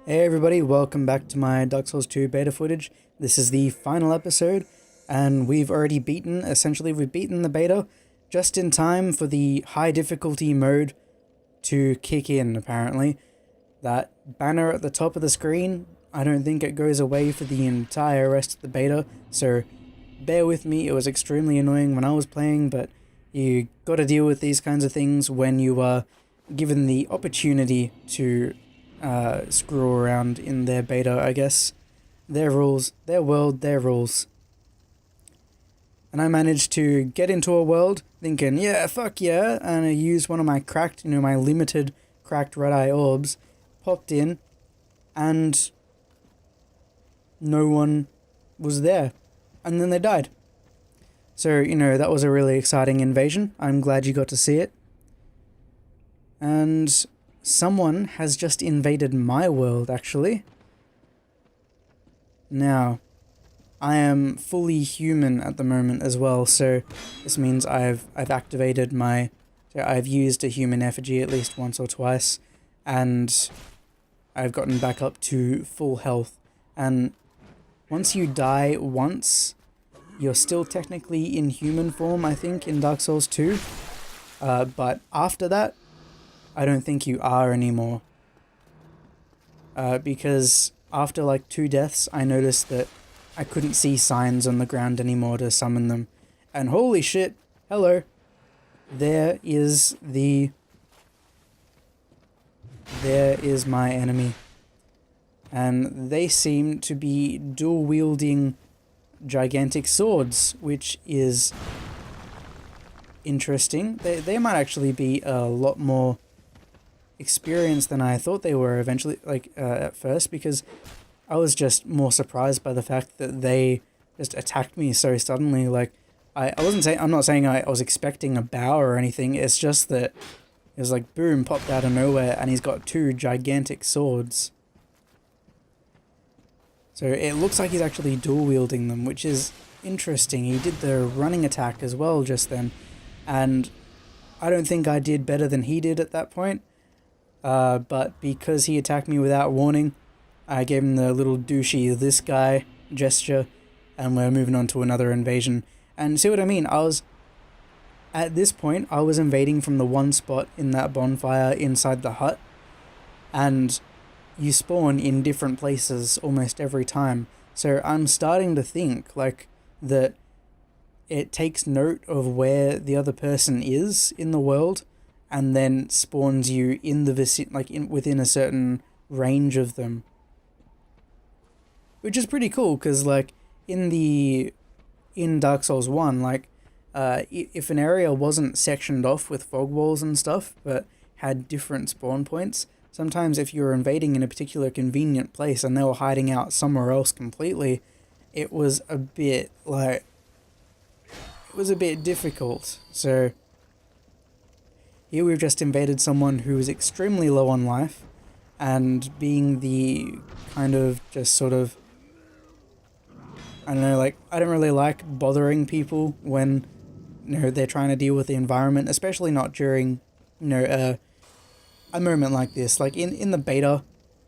Hey everybody, welcome back to my Dark Souls 2 beta footage. This is the final episode, and we've beaten the beta just in time for the high difficulty mode to kick in, apparently. That banner at the top of the screen, I don't think it goes away for the entire rest of the beta, so bear with me. It was extremely annoying when I was playing, but you gotta deal with these kinds of things when you are given the opportunity to screw around in their beta, I guess. Their rules, their world, their rules. And I managed to get into a world thinking, yeah, fuck yeah, and I used one of my my limited cracked red-eye orbs, popped in, and no one was there. And then they died. So, that was a really exciting invasion. I'm glad you got to see it. And someone has just invaded my world, actually. Now, I am fully human at the moment as well, so this means I've activated I've used a human effigy at least once or twice, and I've gotten back up to full health. And once you die once, you're still technically in human form, I think, in Dark Souls 2. But after that, I don't think you are anymore. Because after like 2 deaths, I noticed that I couldn't see signs on the ground anymore to summon them. And holy shit, hello. There is my enemy. And they seem to be dual wielding gigantic swords, which is interesting. They might actually be a lot more experienced than I thought they were eventually, at first, because I was just more surprised by the fact that they just attacked me so suddenly. Like, I'm not saying I was expecting a bow or anything, it's just that it was like boom, popped out of nowhere, and he's got 2 gigantic swords. So it looks like he's actually dual wielding them, which is interesting. He did the running attack as well just then, and I don't think I did better than he did at that point. But because he attacked me without warning, I gave him the little douchey "this guy" gesture, and we're moving on to another invasion. And see what I mean? At this point, I was invading from the one spot in that bonfire inside the hut, and you spawn in different places almost every time. So I'm starting to think, that it takes note of where the other person is in the world, and then spawns you in the within a certain range of them. Which is pretty cool, because, in Dark Souls 1, if an area wasn't sectioned off with fog walls and stuff, but had different spawn points, sometimes if you were invading in a particular convenient place and they were hiding out somewhere else completely, it was a bit, difficult. So here we've just invaded someone who is extremely low on life, and being the kind of just sort of, I don't know, I don't really like bothering people when, they're trying to deal with the environment, especially not during, a moment like this. Like, in the beta,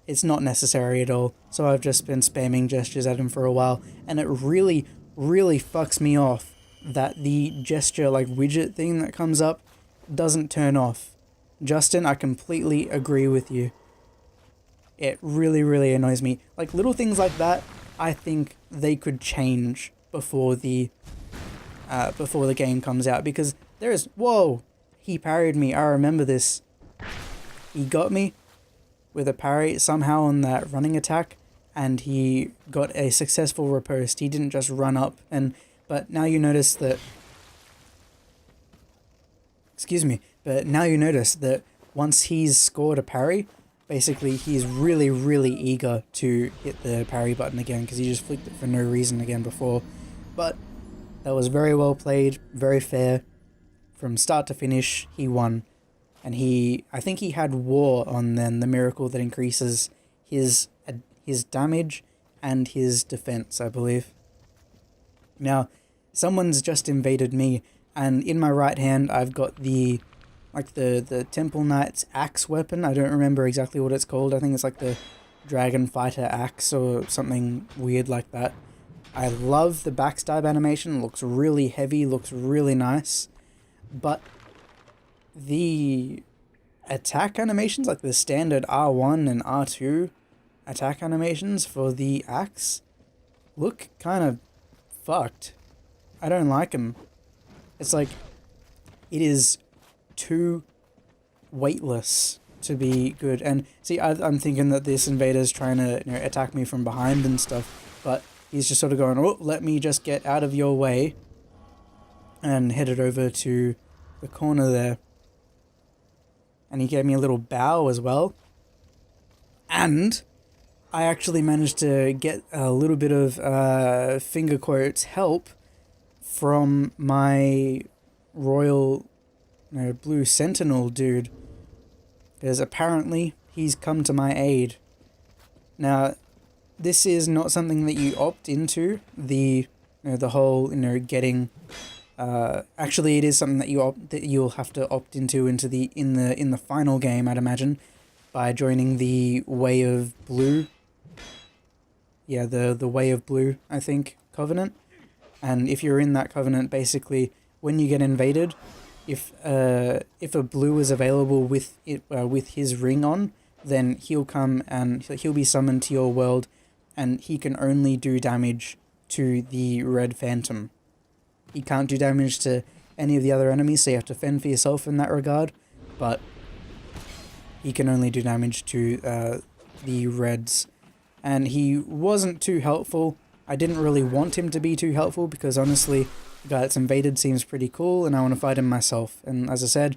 it's not necessary at all, so I've just been spamming gestures at him for a while, and it really, really fucks me off that the gesture, widget thing that comes up doesn't turn off. Justin, I completely agree with you. It really, really annoys me. Little things like that, I think they could change before the game comes out, because whoa, he parried me, I remember this. He got me with a parry somehow on that running attack, and he got a successful riposte. He didn't just run up, but now you notice that once he's scored a parry, basically he's really, really eager to hit the parry button again, because he just flicked it for no reason again before. But that was very well played, very fair. From start to finish, he won. And I think he had War on then, the miracle that increases his damage and his defense, I believe. Now, someone's just invaded me, and in my right hand I've got the Temple Knight's axe weapon. I don't remember exactly what it's called. I think it's the dragon fighter axe or something weird like that. I love the backstab animation, looks really heavy, looks really nice, but the attack animations, like the standard R1 and R2 attack animations for the axe, look kind of fucked. I don't like them. It's like, it is too weightless to be good. And see, I'm thinking that this invader's trying to, you know, attack me from behind and stuff, but he's just sort of going, oh, let me just get out of your way, and headed over to the corner there. And he gave me a little bow as well. And I actually managed to get a little bit of finger quotes help from my royal, you know, blue sentinel dude, because apparently he's come to my aid. Now, this is not something that you opt into, the, you know, the whole, you know, getting. Actually, it is something that you'll have to opt into the in the final game, I'd imagine, by joining the Way of Blue. Yeah, the Way of Blue, I think, covenant. And if you're in that covenant, basically, when you get invaded, if a blue is available with it with his ring on, then he'll come and he'll be summoned to your world, and he can only do damage to the red phantom. He can't do damage to any of the other enemies, so you have to fend for yourself in that regard, but he can only do damage to the reds. And he wasn't too helpful. I didn't really want him to be too helpful, because honestly, the guy that's invaded seems pretty cool, and I want to fight him myself. And as I said,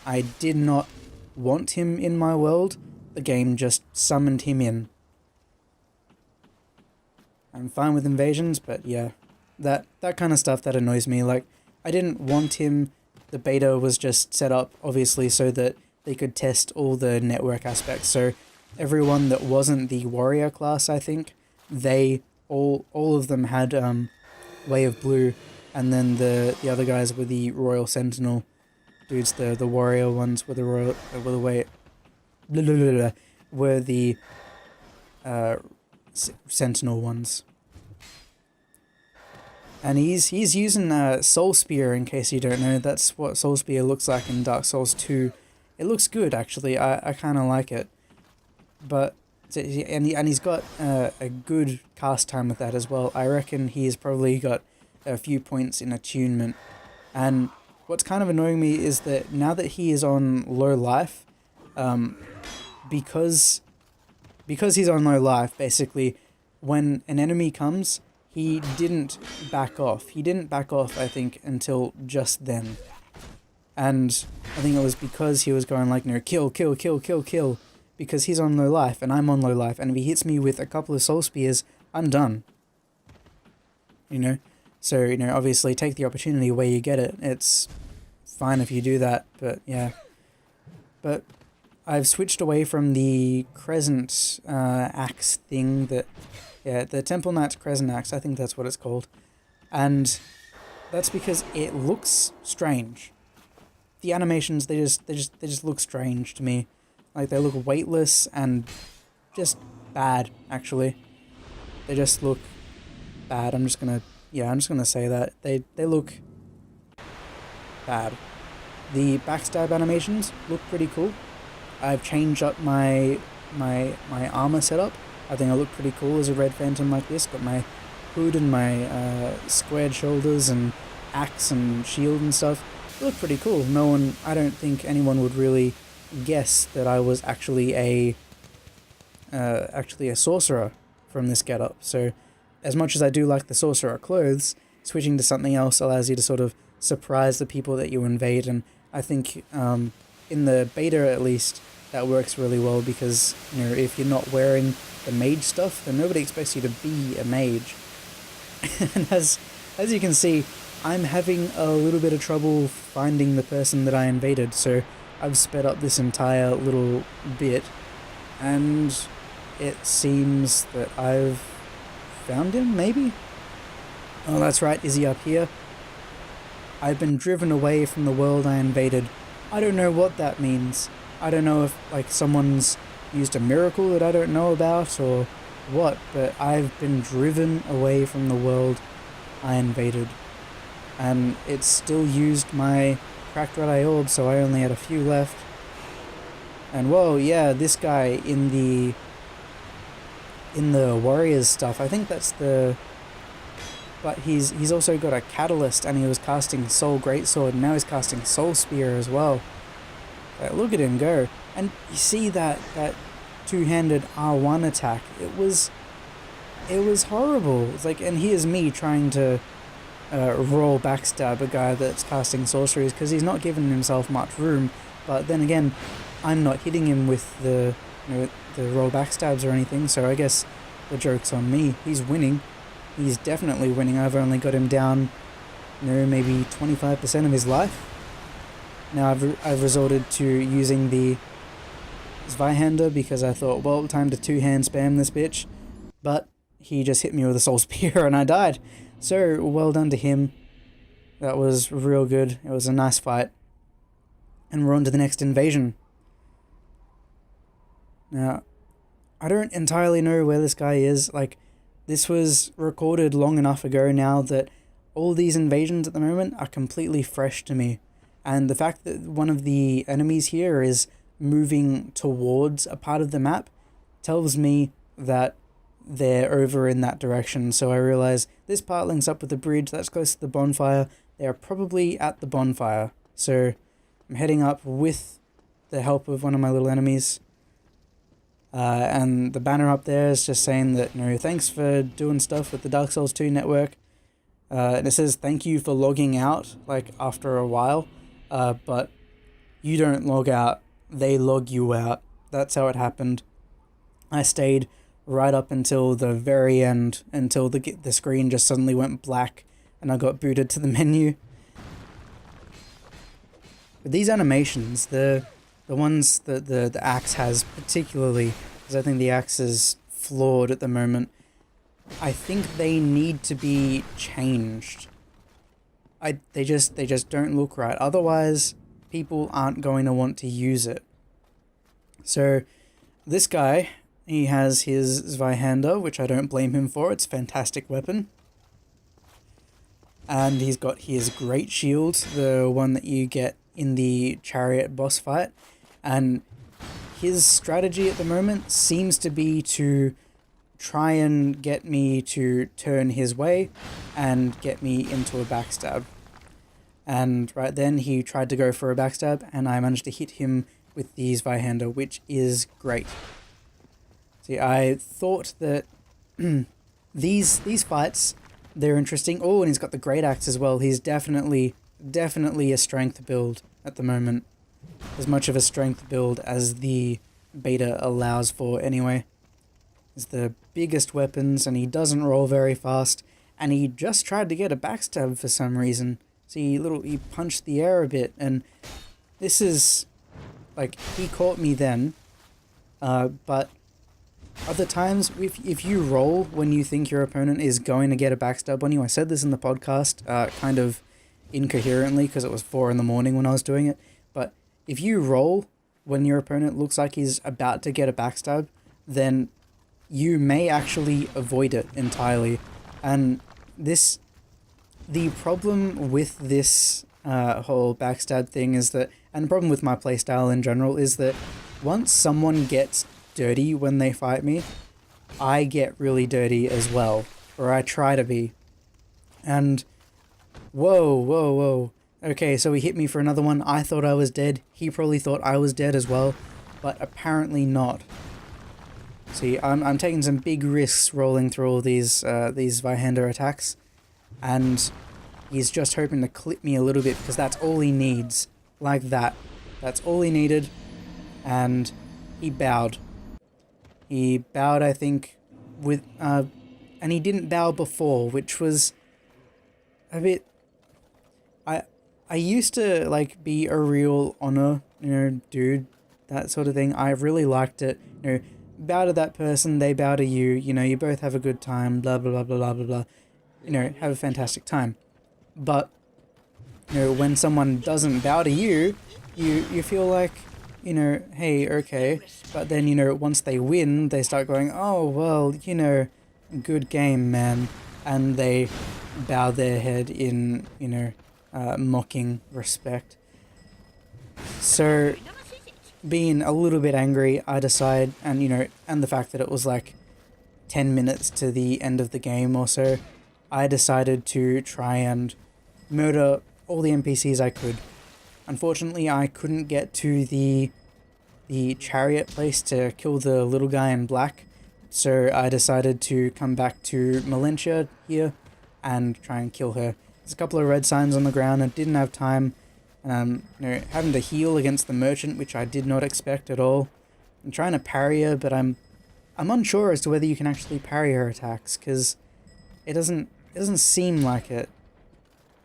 I did not want him in my world. The game just summoned him in. I'm fine with invasions, but yeah, that kind of stuff, that annoys me. Like, I didn't want him. The beta was just set up, obviously, so that they could test all the network aspects. So everyone that wasn't the warrior class, I think, they all of them had Way of Blue, and then the other guys were the Royal Sentinel dudes. The warrior ones were the royal were the Sentinel ones. And he's using Soul Spear, in case you don't know. That's what Soul Spear looks like in Dark Souls 2. It looks good, actually. I kind of like it. But, and he's got a good cast time with that as well. I reckon he's probably got a few points in attunement. And what's kind of annoying me is that now that he is on low life, because he's on low life, basically, when an enemy comes, he didn't back off. He didn't back off, I think, until just then. And I think it was because he was going like, no, kill, kill, kill, kill, kill, because he's on low life and I'm on low life, and if he hits me with a couple of soul spears, I'm done. You know? So, you know, obviously take the opportunity where you get it. It's fine if you do that, but yeah. But I've switched away from the Crescent axe thing that... Yeah, the Temple Knight's Crescent Axe, I think that's what it's called. And that's because it looks strange. The animations, they just look strange to me. Like, they look weightless and just bad, actually. They just look bad. I'm just gonna say that. They look bad. The backstab animations look pretty cool. I've changed up my armor setup. I think I look pretty cool as a red phantom like this. Got my hood and my squared shoulders and axe and shield and stuff. They look pretty cool. I don't think anyone would really guess that I was actually a sorcerer from this getup. So, as much as I do like the sorcerer clothes, switching to something else allows you to sort of surprise the people that you invade. And I think in the beta, at least, that works really well, because, you know, if you're not wearing the mage stuff, then nobody expects you to be a mage. And as you can see, I'm having a little bit of trouble finding the person that I invaded, so I've sped up this entire little bit, and it seems that I've found him, maybe? Oh, that's right, is he up here? I've been driven away from the world I invaded. I don't know what that means. I don't know if, like, someone's used a miracle that I don't know about or what, but I've been driven away from the world I invaded. And it still used my cracked red-eye orb, so I only had a few left. And whoa, yeah, this guy in the warriors stuff, I think that's the... But he's also got a catalyst, and he was casting Soul Greatsword, and now he's casting Soul Spear as well. Look at him go. And you see that two-handed R1 attack. It was horrible. It's like, and here's me trying to roll backstab a guy that's casting sorceries because he's not giving himself much room. But then again, I'm not hitting him with the roll backstabs or anything, so I guess the joke's on me. He's winning. He's definitely winning. I've only got him down, maybe 25% of his life. Now I've resorted to using the Zweihander because I thought, well, time to two-hand spam this bitch. But he just hit me with a Soul Spear and I died. So, well done to him. That was real good. It was a nice fight. And we're on to the next invasion. Now, I don't entirely know where this guy is. Like, this was recorded long enough ago now that all these invasions at the moment are completely fresh to me. And the fact that one of the enemies here is moving towards a part of the map tells me that they're over in that direction. So I realize this part links up with the bridge that's close to the bonfire. They are probably at the bonfire. So I'm heading up with the help of one of my little enemies. And the banner up there is just saying that, thanks for doing stuff with the Dark Souls 2 network. And it says thank you for logging out, like, after a while. But you don't log out, they log you out. That's how it happened. I stayed right up until the very end, until the screen just suddenly went black and I got booted to the menu. But these animations, the ones that the axe has particularly, because I think the axe is flawed at the moment, I think they need to be changed. They just don't look right. Otherwise, people aren't going to want to use it. So, this guy, he has his Zweihander, which I don't blame him for. It's a fantastic weapon. And he's got his Great Shield, the one that you get in the Chariot boss fight. And his strategy at the moment seems to be to try and get me to turn his way and get me into a backstab. And right then he tried to go for a backstab and I managed to hit him with the Zweihander, which is great. See, I thought that these fights, they're interesting. Oh, and he's got the Great Axe as well. He's definitely a strength build at the moment. As much of a strength build as the beta allows for anyway. He's the biggest weapons and he doesn't roll very fast. And he just tried to get a backstab for some reason. See, he punched the air a bit, and this is, like, he caught me then, but other times, if you roll when you think your opponent is going to get a backstab on you, I said this in the podcast, kind of incoherently, because it was 4 in the morning when I was doing it, but if you roll when your opponent looks like he's about to get a backstab, then you may actually avoid it entirely, and the problem with this whole backstab thing is that, and the problem with my playstyle in general, is that once someone gets dirty when they fight me, I get really dirty as well, or I try to be. And whoa. Okay, so he hit me for another one. I thought I was dead. He probably thought I was dead as well, but apparently not. See, I'm taking some big risks rolling through all these Zweihander attacks. And he's just hoping to clip me a little bit because that's all he needs. Like that. That's all he needed. And he bowed. He bowed, I think, with... and he didn't bow before, which was a bit... I used to, like, be a real honor, dude, that sort of thing. I really liked it. Bow to that person, they bow to you. You both have a good time, blah, blah, blah, blah, blah, blah, blah. Have a fantastic time. But, when someone doesn't bow to you, you feel like, hey, okay. But then, once they win, they start going, oh, well, good game, man. And they bow their head in, mocking respect. So, being a little bit angry, I decide, and the fact that it was like 10 minutes to the end of the game or so, I decided to try and murder all the NPCs I could. Unfortunately, I couldn't get to the chariot place to kill the little guy in black, so I decided to come back to Malentia here and try and kill her. There's a couple of red signs on the ground. I didn't have time. Having to heal against the merchant, which I did not expect at all. I'm trying to parry her, but I'm unsure as to whether you can actually parry her attacks, because it doesn't seem like it.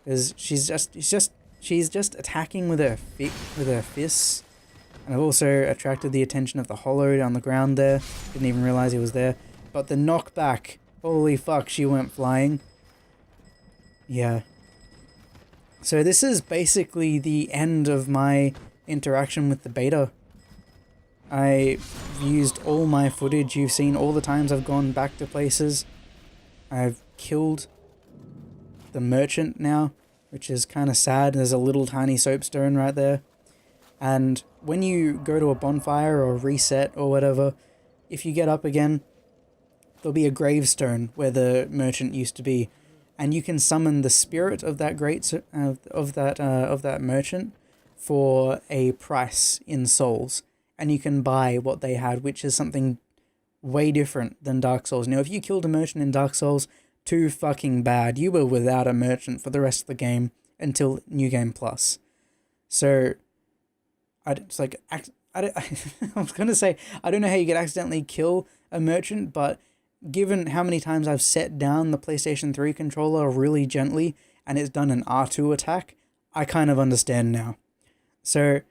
Because she's just attacking with her fists. And I've also attracted the attention of the hollow on the ground there. Didn't even realize he was there. But the knockback, holy fuck, she went flying. Yeah. So this is basically the end of my interaction with the beta. I've used all my footage. You've seen all the times I've gone back to places. I've killed the merchant now, which is kind of sad. There's a little tiny soapstone right there. And when you go to a bonfire or reset or whatever, if you get up again, there'll be a gravestone where the merchant used to be, and you can summon the spirit of that of that merchant for a price in souls, and you can buy what they had, which is something way different than Dark Souls. Now, if you killed a merchant in Dark Souls, too fucking bad. You were without a merchant for the rest of the game until New Game Plus. So I was going to say, I don't know how you could accidentally kill a merchant, but given how many times I've set down the PlayStation 3 controller really gently and it's done an R2 attack, I kind of understand now. So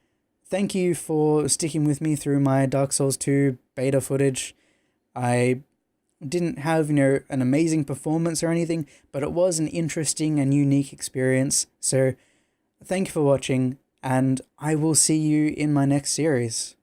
thank you for sticking with me through my Dark Souls 2 beta footage. I didn't have, an amazing performance or anything, but it was an interesting and unique experience. So thank you for watching, and I will see you in my next series.